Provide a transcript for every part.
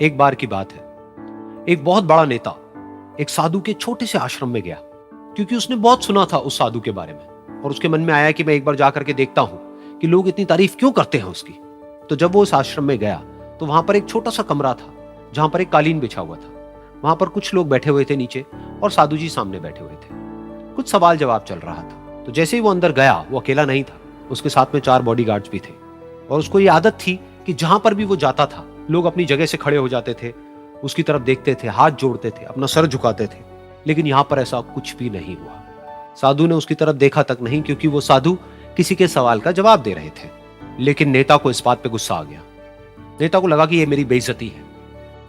एक बार की बात है, एक बहुत बड़ा नेता एक साधु के छोटे से आश्रम में गया, क्योंकि उसने बहुत सुना था उस साधु के बारे में और उसके मन में आया कि मैं एक बार जाकर के देखता हूं कि लोग इतनी तारीफ क्यों करते हैं उसकी। तो जब वो उस आश्रम में गया तो वहां पर एक छोटा सा कमरा था जहां पर एक कालीन बिछा हुआ था। वहां पर कुछ लोग बैठे हुए थे नीचे और साधु जी सामने बैठे हुए थे। कुछ सवाल जवाब चल रहा था। तो जैसे ही वो अंदर गया, वो अकेला नहीं था, उसके साथ में 4 बॉडीगार्ड्स भी थे और उसको ये आदत थी कि जहां पर भी वो जाता था लोग अपनी जगह से खड़े हो जाते थे, उसकी तरफ देखते थे, हाथ जोड़ते थे, अपना सर झुकाते थे। लेकिन यहां पर ऐसा कुछ भी नहीं हुआ। साधु ने उसकी तरफ देखा तक नहीं, क्योंकि वो साधु किसी के सवाल का जवाब दे रहे थे। लेकिन नेता को इस बात पे गुस्सा आ गया। नेता को लगा कि ये मेरी बेइज्जती है।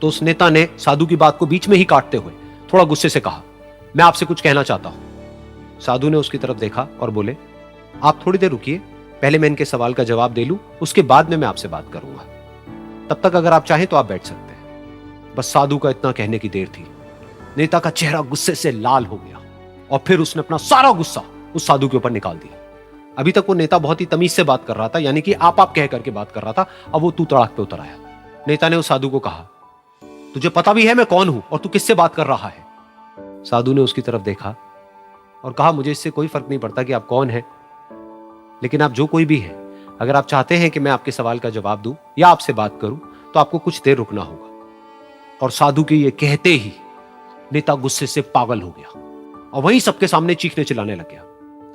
तो उस नेता ने साधु की बात को बीच में ही काटते हुए थोड़ा गुस्से से कहा, मैं आपसे कुछ कहना चाहता हूं। साधु ने उसकी तरफ देखा और बोले, आप थोड़ी देर रुकिए, पहले मैं इनके सवाल का जवाब दे लूं, उसके बाद में मैं आपसे बात करूंगा। तब तक अगर आप चाहें तो आप बैठ सकते हैं। बस साधु का इतना कहने की देर थी। नेता का चेहरा गुस्से से लाल हो गया और फिर उसने अपना सारा गुस्सा उस साधु के ऊपर निकाल दिया। अभी तक वो नेता बहुत ही तमीज से बात कर रहा था, यानी कि आप कह करके बात कर रहा था। अब वो तू तड़ाक पे उतर आया। नेता ने उस साधु को कहा, तुझे पता भी है मैं कौन हूं और तू किससे बात कर रहा है? साधु ने उसकी तरफ देखा और कहा, मुझे इससे कोई फर्क नहीं पड़ता कि आप कौन हैं, लेकिन आप जो कोई भी हैं, अगर आप चाहते हैं कि मैं आपके सवाल का जवाब दूं या आपसे बात करूं तो आपको कुछ देर रुकना होगा। और साधु के ये कहते ही नेता गुस्से से पागल हो गया और वहीं सबके सामने चीखने चिल्लाने लग गया,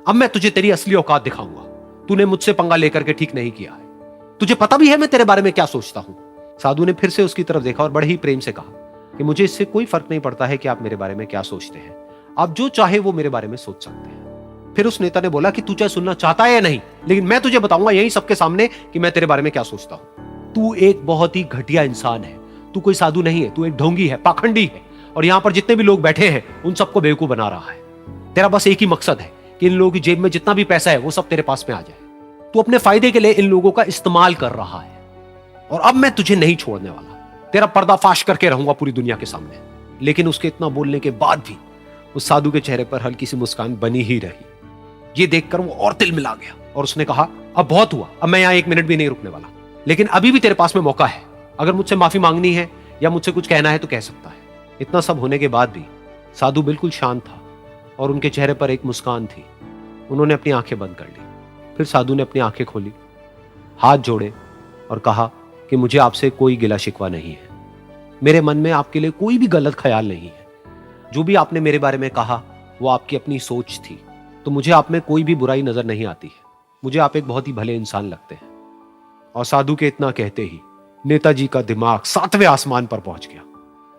अब मैं तुझे तेरी असली औकात दिखाऊंगा। तूने मुझसे पंगा लेकर के ठीक नहीं किया है। तुझे पता भी है मैं तेरे बारे में क्या सोचता हूं। साधु ने फिर से उसकी तरफ देखा और बड़े ही प्रेम से कहा कि मुझे इससे कोई फर्क नहीं पड़ता है कि आप मेरे बारे में क्या सोचते हैं। आप जो चाहे वो मेरे बारे में सोच सकते हैं। फिर उस नेता ने बोला कि तू चाहे सुनना चाहता है या नहीं, लेकिन मैं तुझे बताऊंगा यही सबके सामने कि मैं तेरे बारे में क्या सोचता हूं। तू एक बहुत ही घटिया इंसान है। तू कोई साधु नहीं है, तू एक ढोंगी है, पाखंडी है, और यहां पर जितने भी लोग बैठे हैं उन सबको बेवकूफ बना रहा है। तेरा बस एक ही मकसद है कि इन लोगों की जेब में जितना भी पैसा है वो सब तेरे पास में आ जाए। तू अपने फायदे के लिए इन लोगों का इस्तेमाल कर रहा है और अब मैं तुझे नहीं छोड़ने वाला। तेरा पर्दाफाश करके रहूंगा पूरी दुनिया के सामने। लेकिन उसके इतना बोलने के बाद भी उस साधु के चेहरे पर हल्की सी मुस्कान बनी ही रही। ये देखकर वो और तिल मिला गया और उसने कहा, अब बहुत हुआ, अब मैं यहां 1 मिनट भी नहीं रुकने वाला। लेकिन अभी भी तेरे पास में मौका है। अगर मुझसे माफी मांगनी है या मुझसे कुछ कहना है तो कह सकता है। इतना सब होने के बाद भी साधु बिल्कुल शांत था और उनके चेहरे पर एक मुस्कान थी। उन्होंने अपनी आंखें बंद कर ली। फिर साधु ने अपनी आंखें खोली, हाथ जोड़े और कहा कि मुझे आपसे कोई गिला शिकवा नहीं है। मेरे मन में आपके लिए कोई भी गलत ख्याल नहीं है। जो भी आपने मेरे बारे में कहा वो आपकी अपनी सोच थी, तो मुझे आप में कोई भी बुराई नजर नहीं आती है। मुझे आप एक बहुत ही भले इंसान लगते हैं। और साधु के इतना कहते ही नेताजी का दिमाग 7वें आसमान पर पहुंच गया।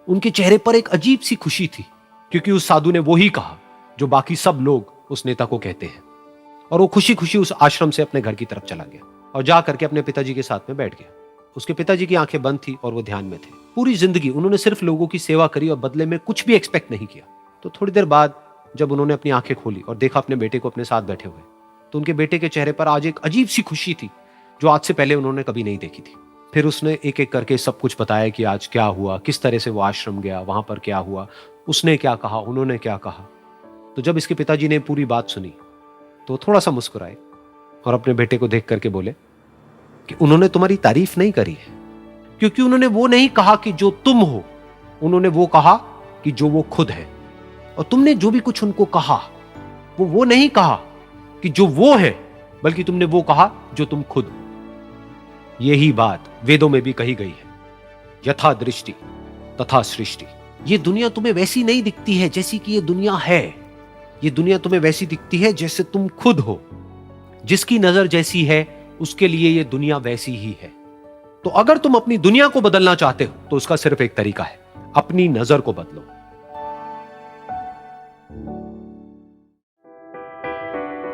उनके चेहरे पर एक अजीब सी खुशी थी, क्योंकि उस साधु ने वो ही कहा जो बाकी सब लोग उस नेता को कहते हैं। और वो खुशी खुशी उस आश्रम से अपने घर की तरफ चला गया और जा करके अपने पिताजी के साथ में बैठ गया। उसके पिताजी की आंखें बंद थी और वो ध्यान में थे। पूरी जिंदगी उन्होंने सिर्फ लोगों की सेवा करी और बदले में कुछ भी एक्सपेक्ट नहीं किया। तो थोड़ी देर बाद जब उन्होंने अपनी आंखें खोली और देखा अपने बेटे को अपने साथ बैठे हुए, तो उनके बेटे के चेहरे पर आज एक अजीब सी खुशी थी जो आज से पहले उन्होंने कभी नहीं देखी थी। फिर उसने एक एक करके सब कुछ बताया कि आज क्या हुआ, किस तरह से वो आश्रम गया, वहां पर क्या हुआ, उसने क्या कहा, उन्होंने क्या कहा। तो जब इसके पिताजी ने पूरी बात सुनी तो थोड़ा सा मुस्कुराए और अपने बेटे को देख करके बोले कि उन्होंने तुम्हारी तारीफ नहीं करी है, क्योंकि उन्होंने वो नहीं कहा कि जो तुम हो, उन्होंने वो कहा कि जो वो खुद है। और तुमने जो भी कुछ उनको कहा वो नहीं कहा कि जो वो है, बल्कि तुमने वो कहा जो तुम खुद हो। यही बात वेदों में भी कही गई है, यथा दृष्टि तथा सृष्टि। ये दुनिया तुम्हें वैसी नहीं दिखती है जैसी कि ये दुनिया है। ये दुनिया तुम्हें वैसी दिखती है जैसे तुम खुद हो। जिसकी नजर जैसी है उसके लिए ये दुनिया वैसी ही है। तो अगर तुम अपनी दुनिया को बदलना चाहते हो तो उसका सिर्फ एक तरीका है, अपनी नजर को बदलो।